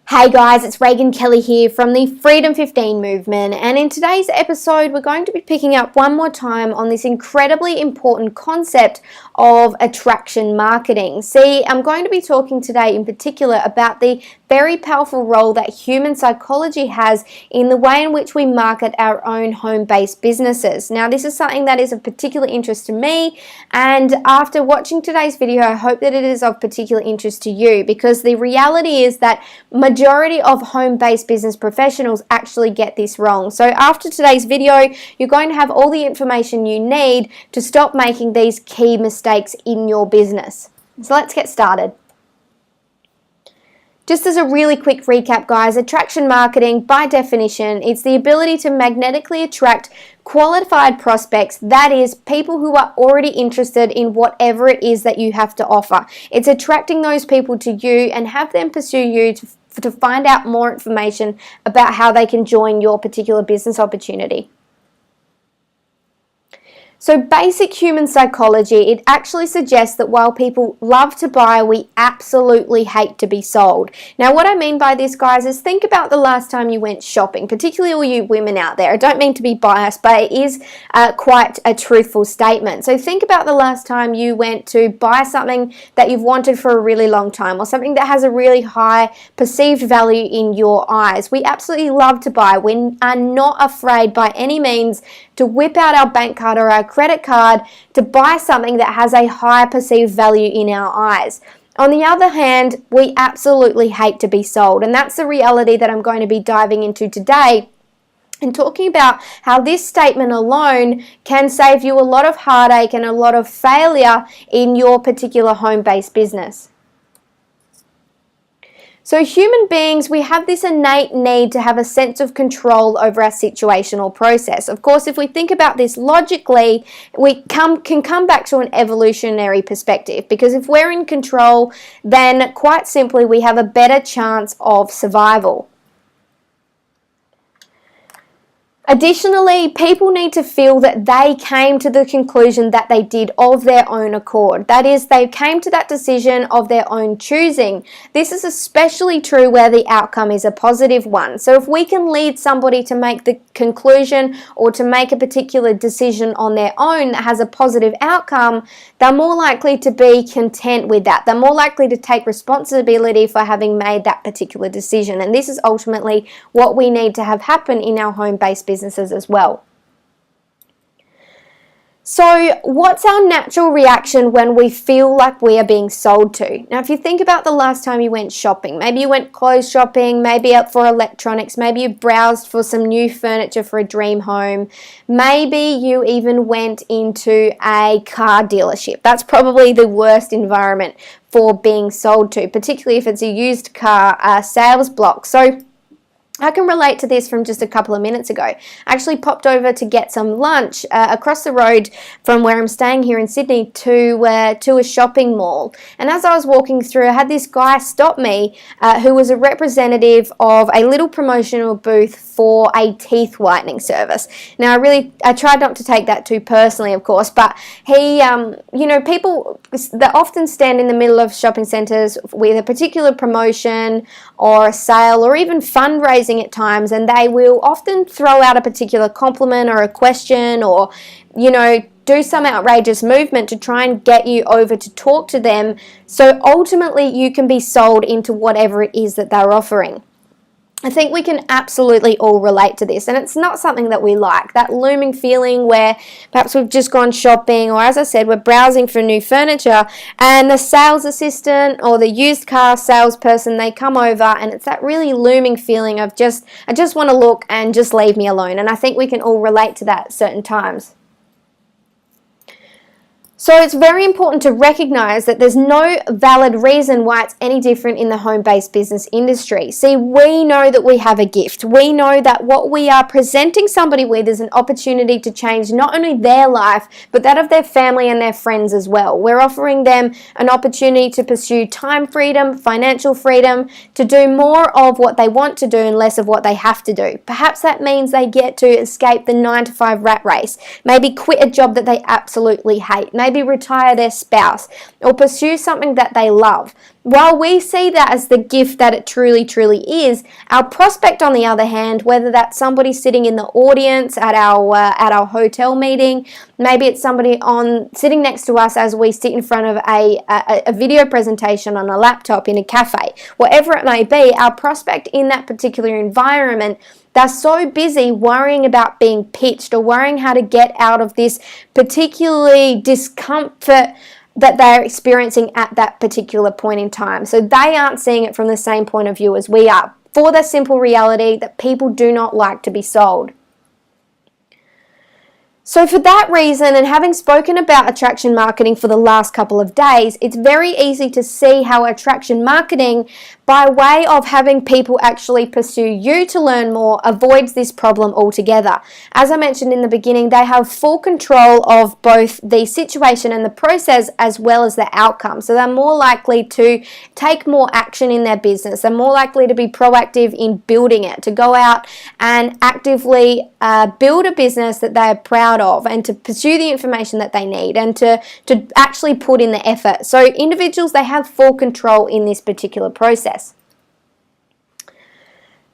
Hey guys, it's Reagan Kelly here from the Freedom 15 movement, and in today's episode we're going to be picking up one more time on this incredibly important concept of attraction marketing. See, I'm going to be talking today in particular about the very powerful role that human psychology has in the way in which we market our own home-based businesses. Now, this is something that is of particular interest to me, and after watching today's video, I hope that it is of particular interest to you, because the reality is that majority of home-based business professionals actually get this wrong. So after today's video, you're going to have all the information you need to stop making these key mistakes in your business. So let's get started. Just as a really quick recap, guys, attraction marketing, by definition, it's the ability to magnetically attract qualified prospects, that is, people who are already interested in whatever it is that you have to offer. It's attracting those people to you and have them pursue you to find out more information about how they can join your particular business opportunity. So basic human psychology, it actually suggests that while people love to buy, we absolutely hate to be sold. Now, what I mean by this, guys, is think about the last time you went shopping, particularly all you women out there. I don't mean to be biased, but it is quite a truthful statement. So think about the last time you went to buy something that you've wanted for a really long time, or something that has a really high perceived value in your eyes. We absolutely love to buy. We are not afraid by any means to whip out our bank card or our credit card to buy something that has a high perceived value in our eyes. On the other hand, we absolutely hate to be sold, and that's the reality that I'm going to be diving into today, and talking about how this statement alone can save you a lot of heartache and a lot of failure in your particular home-based business. So human beings, we have this innate need to have a sense of control over our situational process. Of course, if we think about this logically, we can come back to an evolutionary perspective, because if we're in control, then quite simply we have a better chance of survival. Additionally, people need to feel that they came to the conclusion that they did of their own accord. That is, they came to that decision of their own choosing. This is especially true where the outcome is a positive one. So if we can lead somebody to make the conclusion or to make a particular decision on their own that has a positive outcome, they're more likely to be content with that. They're more likely to take responsibility for having made that particular decision. And this is ultimately what we need to have happen in our home-based businesses as well. So what's our natural reaction when we feel like we are being sold to? Now, if you think about the last time you went shopping, maybe you went clothes shopping, maybe up for electronics, maybe you browsed for some new furniture for a dream home, maybe you even went into a car dealership. That's probably the worst environment for being sold to, particularly if it's a used car sales block. So I can relate to this from just a couple of minutes ago. I actually popped over to get some lunch across the road from where I'm staying here in Sydney to a shopping mall. And as I was walking through, I had this guy stop me who was a representative of a little promotional booth for a teeth whitening service. Now, I tried not to take that too personally, of course, but he, people that often stand in the middle of shopping centres with a particular promotion or a sale or even fundraising at times, and they will often throw out a particular compliment or a question or, do some outrageous movement to try and get you over to talk to them, so ultimately you can be sold into whatever it is that they're offering. I think we can absolutely all relate to this, and it's not something that we like, that looming feeling where perhaps we've just gone shopping, or as I said, we're browsing for new furniture, and the sales assistant or the used car salesperson, they come over, and it's that really looming feeling of I just want to look and just leave me alone. And I think we can all relate to that at certain times. So it's very important to recognize that there's no valid reason why it's any different in the home-based business industry. See, we know that we have a gift. We know that what we are presenting somebody with is an opportunity to change not only their life, but that of their family and their friends as well. We're offering them an opportunity to pursue time freedom, financial freedom, to do more of what they want to do and less of what they have to do. Perhaps that means they get to escape the 9-to-5 rat race, maybe quit a job that they absolutely hate, maybe retire their spouse, or pursue something that they love. while we see that as the gift that it truly, truly is, our prospect, on the other hand, whether that's somebody sitting in the audience at our hotel meeting, maybe it's somebody sitting next to us as we sit in front of a video presentation on a laptop in a cafe, whatever it may be, our prospect in that particular environment, they're so busy worrying about being pitched or worrying how to get out of this particularly discomfort that they're experiencing at that particular point in time. So they aren't seeing it from the same point of view as we are, for the simple reality that people do not like to be sold. So for that reason, and having spoken about attraction marketing for the last couple of days, it's very easy to see how attraction marketing, by way of having people actually pursue you to learn more, avoids this problem altogether. As I mentioned in the beginning, they have full control of both the situation and the process as well as the outcome. So they're more likely to take more action in their business. They're more likely to be proactive in building it, to go out and actively build a business that they're proud of, and to pursue the information that they need, and to actually put in the effort. So individuals, they have full control in this particular process.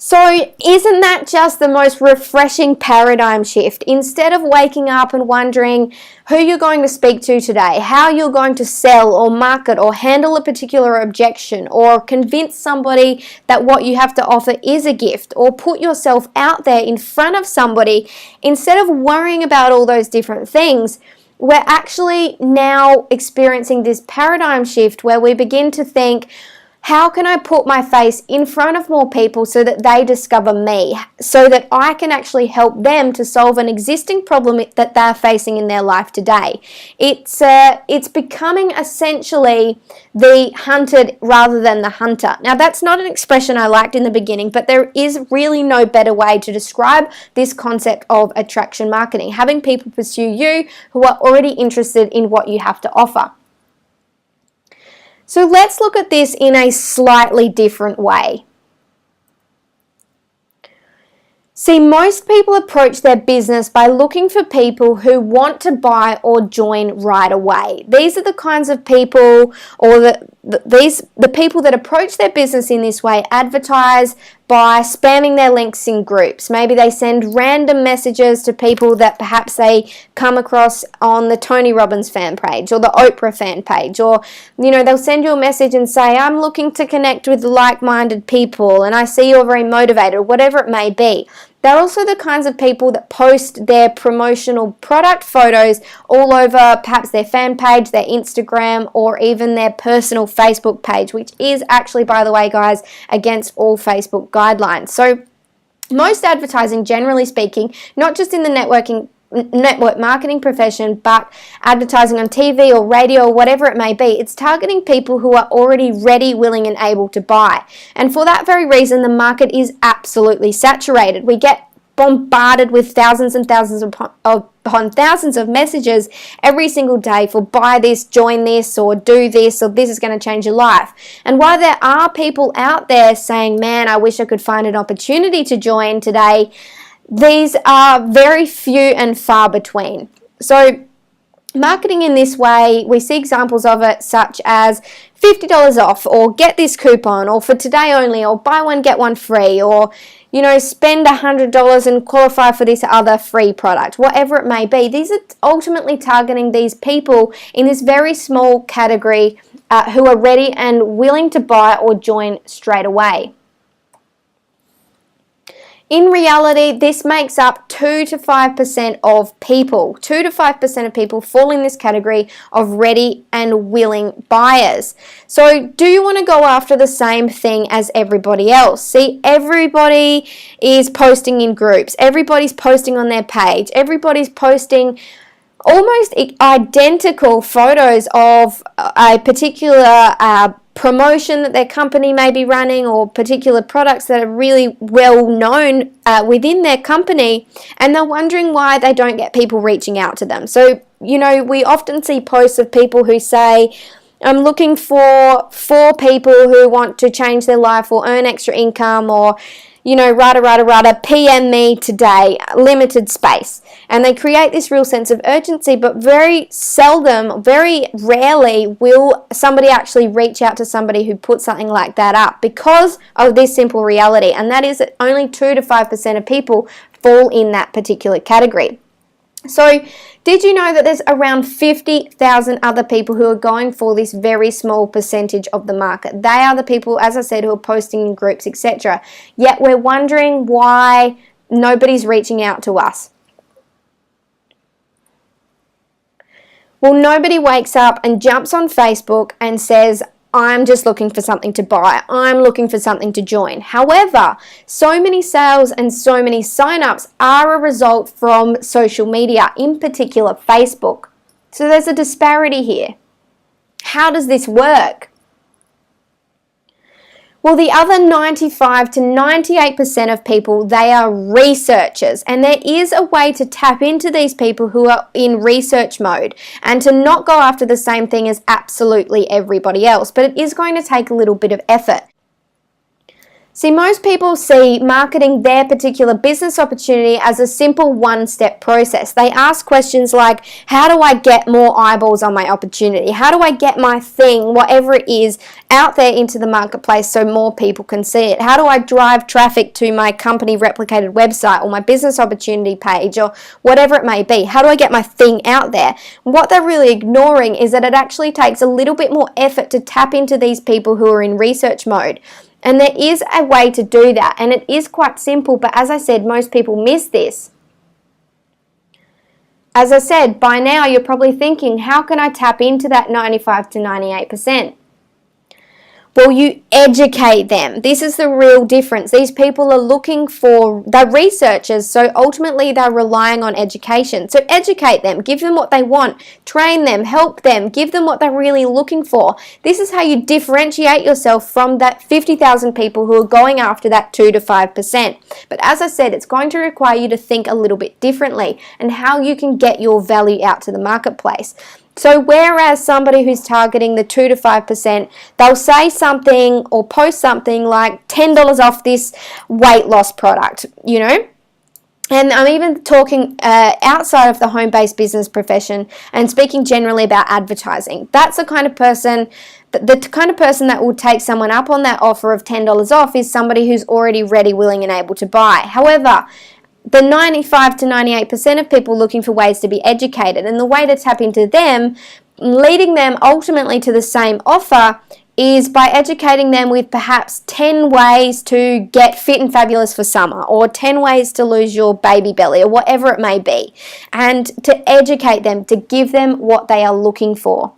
So isn't that just the most refreshing paradigm shift? Instead of waking up and wondering who you're going to speak to today, how you're going to sell or market or handle a particular objection, or convince somebody that what you have to offer is a gift, or put yourself out there in front of somebody, instead of worrying about all those different things, we're actually now experiencing this paradigm shift where we begin to think, how can I put my face in front of more people so that they discover me, so that I can actually help them to solve an existing problem that they're facing in their life today? It's becoming essentially the hunted rather than the hunter. Now, that's not an expression I liked in the beginning, but there is really no better way to describe this concept of attraction marketing, having people pursue you who are already interested in what you have to offer. So let's look at this in a slightly different way. See, most people approach their business by looking for people who want to buy or join right away. These are the kinds of people, or the people that approach their business in this way advertise by spamming their links in groups. Maybe they send random messages to people that perhaps they come across on the Tony Robbins fan page or the Oprah fan page, or they'll send you a message and say, I'm looking to connect with like-minded people and I see you're very motivated, whatever it may be. They're also the kinds of people that post their promotional product photos all over perhaps their fan page, their Instagram, or even their personal Facebook page, which is actually, by the way, guys, against all Facebook guidelines. So most advertising, generally speaking, not just in the network marketing profession, but advertising on TV or radio or whatever it may be, it's targeting people who are already ready, willing, and able to buy. And for that very reason, the market is absolutely saturated. We get bombarded with thousands and thousands upon thousands of messages every single day for buy this, join this, or do this, or this is going to change your life. And while there are people out there saying, man, I wish I could find an opportunity to join today, these are very few and far between. So marketing in this way, we see examples of it such as $50 off, or get this coupon, or for today only, or buy one, get one free, or spend $100 and qualify for this other free product, whatever it may be. These are ultimately targeting these people in this very small category who are ready and willing to buy or join straight away. In reality, this makes up 2 to 5% of people. 2 to 5% of people fall in this category of ready and willing buyers. So do you want to go after the same thing as everybody else? See, everybody is posting in groups. Everybody's posting on their page. Everybody's posting almost identical photos of a particular promotion that their company may be running, or particular products that are really well known within their company, and they're wondering why they don't get people reaching out to them. So, we often see posts of people who say, I'm looking for 4 people who want to change their life or earn extra income, or, rada, PM me today, limited space. And they create this real sense of urgency, but very seldom, very rarely will somebody actually reach out to somebody who puts something like that up, because of this simple reality, and that is that only 2 to 5% of people fall in that particular category. So, did you know that there's around 50,000 other people who are going for this very small percentage of the market? They are the people, as I said, who are posting in groups, etc. Yet we're wondering why nobody's reaching out to us. Well, nobody wakes up and jumps on Facebook and says, I'm just looking for something to buy. I'm looking for something to join. However, so many sales and so many signups are a result from social media, in particular Facebook. So there's a disparity here. How does this work? Well, the other 95 to 98% of people, they are researchers, and there is a way to tap into these people who are in research mode and to not go after the same thing as absolutely everybody else, but it is going to take a little bit of effort. See, most people see marketing their particular business opportunity as a simple one-step process. They ask questions like, how do I get more eyeballs on my opportunity? How do I get my thing, whatever it is, out there into the marketplace so more people can see it? How do I drive traffic to my company replicated website or my business opportunity page or whatever it may be? How do I get my thing out there? What they're really ignoring is that it actually takes a little bit more effort to tap into these people who are in research mode. And there is a way to do that, and it is quite simple, but as I said, most people miss this. As I said, by now you're probably thinking, how can I tap into that 95 to 98%? Well, you educate them. This is the real difference. These people are they're researchers, so ultimately they're relying on education. So educate them, give them what they want, train them, help them, give them what they're really looking for. This is how you differentiate yourself from that 50,000 people who are going after that 2 to 5%. But as I said, it's going to require you to think a little bit differently and how you can get your value out to the marketplace. So whereas somebody who's targeting the 2 to 5%, they'll say something or post something like $10 off this weight loss product, And I'm even talking outside of the home-based business profession and speaking generally about advertising. That's the kind of person that will take someone up on that offer of $10 off is somebody who's already ready, willing, and able to buy. However, the 95 to 98% of people looking for ways to be educated, and the way to tap into them, leading them ultimately to the same offer, is by educating them with perhaps 10 ways to get fit and fabulous for summer, or 10 ways to lose your baby belly, or whatever it may be, and to educate them, to give them what they are looking for.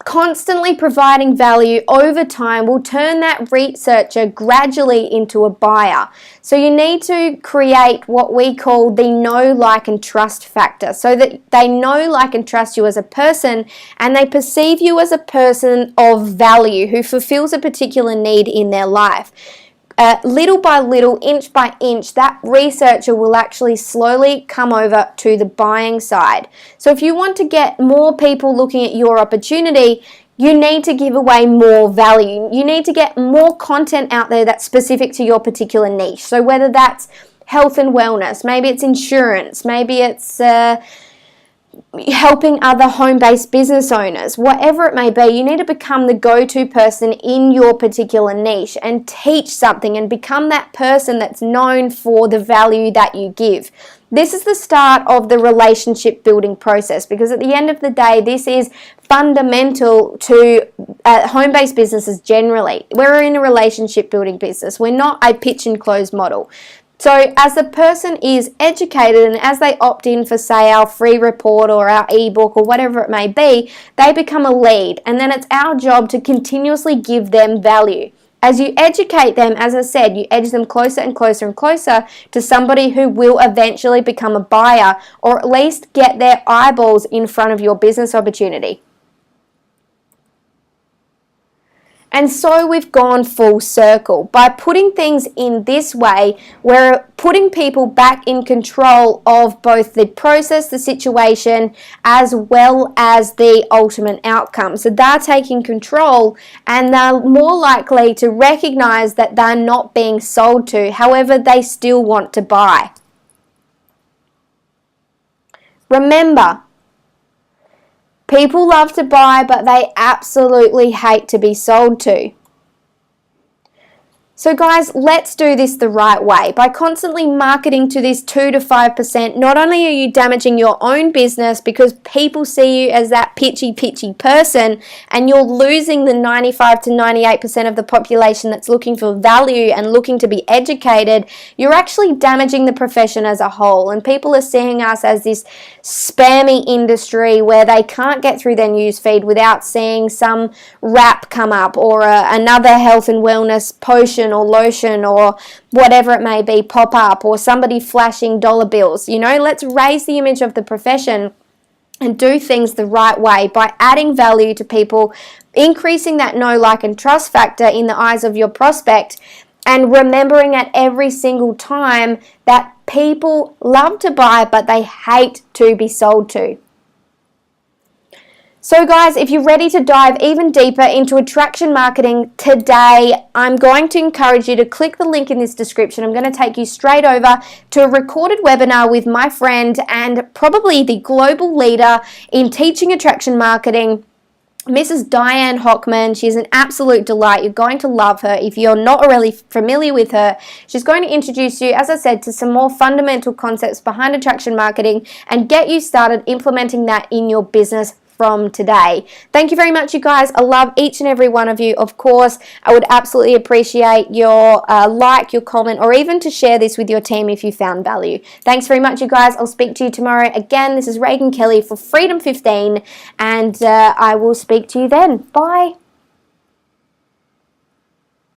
Constantly providing value over time will turn that researcher gradually into a buyer. So you need to create what we call the know, like, and trust factor, so that they know, like, and trust you as a person, and they perceive you as a person of value who fulfills a particular need in their life. Little by little, inch by inch, that researcher will actually slowly come over to the buying side. So if you want to get more people looking at your opportunity, you need to give away more value. You need to get more content out there that's specific to your particular niche. So whether that's health and wellness, maybe it's insurance, maybe it's helping other home-based business owners, whatever it may be, you need to become the go-to person in your particular niche and teach something and become that person that's known for the value that you give. This is the start of the relationship building process, because at the end of the day, this is fundamental to home-based businesses generally. We're in a relationship building business. We're not a pitch and close model. So as the person is educated and as they opt in for, say, our free report or our ebook or whatever it may be, they become a lead, and then it's our job to continuously give them value. As you educate them, as I said, you edge them closer and closer and closer to somebody who will eventually become a buyer, or at least get their eyeballs in front of your business opportunity. And so we've gone full circle. By putting things in this way, we're putting people back in control of both the process, the situation, as well as the ultimate outcome. So they're taking control and they're more likely to recognize that they're not being sold to. However, they still want to buy. Remember, people love to buy, but they absolutely hate to be sold to. So guys, let's do this the right way. By constantly marketing to this 2 to 5%, not only are you damaging your own business because people see you as that pitchy person, and you're losing the 95 to 98% of the population that's looking for value and looking to be educated, you're actually damaging the profession as a whole. And people are seeing us as this spammy industry where they can't get through their newsfeed without seeing some wrap come up or another health and wellness potion or lotion or whatever it may be pop up, or somebody flashing dollar bills. Let's raise the image of the profession and do things the right way by adding value to people, increasing that know, like, and trust factor in the eyes of your prospect, and remembering at every single time that people love to buy, but they hate to be sold to. So guys, if you're ready to dive even deeper into attraction marketing today, I'm going to encourage you to click the link in this description. I'm going to take you straight over to a recorded webinar with my friend and probably the global leader in teaching attraction marketing, Mrs. Diane Hockman. She's an absolute delight. You're going to love her. If you're not already familiar with her, she's going to introduce you, as I said, to some more fundamental concepts behind attraction marketing and get you started implementing that in your business from today. Thank you very much, you guys. I love each and every one of you. Of course, I would absolutely appreciate your like, your comment, or even to share this with your team if you found value. Thanks very much, you guys. I'll speak to you tomorrow. Again, this is Reagan Kelly for Freedom 15, and I will speak to you then. Bye.